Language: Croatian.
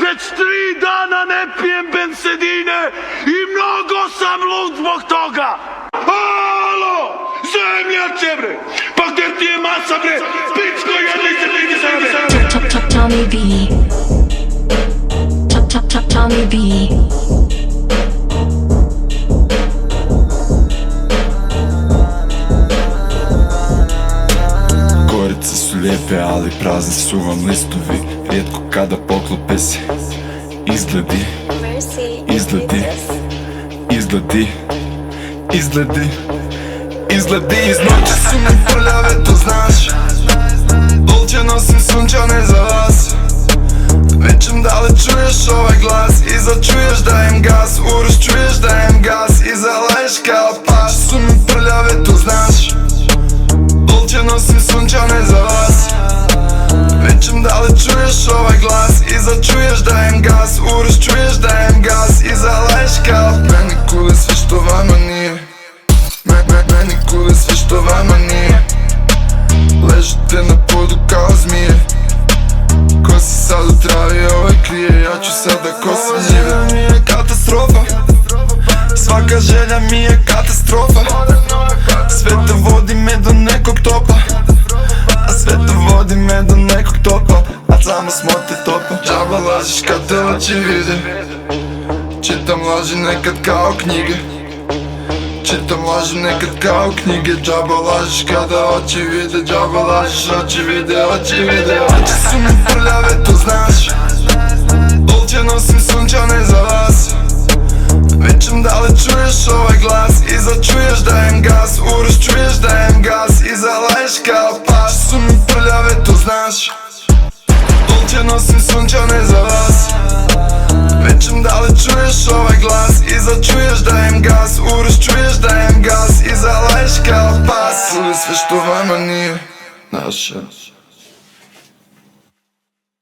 Već 3 dana ne pijem bensedine i mnogo sam lud zbog toga. Alo, zemljače bre, pa gdje ti je masa bre, pičko jedni se vidi sa bre. Tommy B. Tommy B. Korice su lijepe, ali prazni su vam listovi. Rijetko kada poklope se izgledi, izgledi, izgledi, izgledi, izgledi. Iz noći su mi prljave, to znaš. Dolce nosim sunčane za vas. Vičem da li čuješ ovaj glas, iza čuješ dajem gas. Uroš čuješ dajem gas, iza laješ kao paš. Su mi prljave, to znaš. Dolce nosim sunčane za vas. Vičem da li čuješ ovaj glas, iza čuješ dajem gas. Uroš čuješ dajem gas, iza laješ kao. Meni kule sve što vama nije. Meni kule sve što vama nije. Ležite na podu kao zmije. Ko se sad u travi ovaj krije, ja ću sad da kosim njive. Ova želja mi je katastrofa, svaka želja mi je katastrofa. Sve to vodi me do nekog topa, a sve to vodi me do nekog topa, a samo smote topa. Džaba lažiš kad te oči vide, čitam laži nekad kao knjige. Čitam laži nekad kao knjige. Džaba lažiš kada oči vide, džaba lažiš oči vide, oči vide. Oči su mi prljave, to znaš. Dolce nosim sunčane za vas. Vičem da li čuješ ovaj glas, iza čuješ dajem gas. Uroš čuješ dajem gas, iza laješ kao paš. Su mi prljave, to znaš. Dolce nosim sunčane za vas. Vičem da li čuješ ovaj glas, iza čuješ dajem gas. Uroš čuješ dajem gas, iza laješ kao pas. Kule sve što vama nije naše.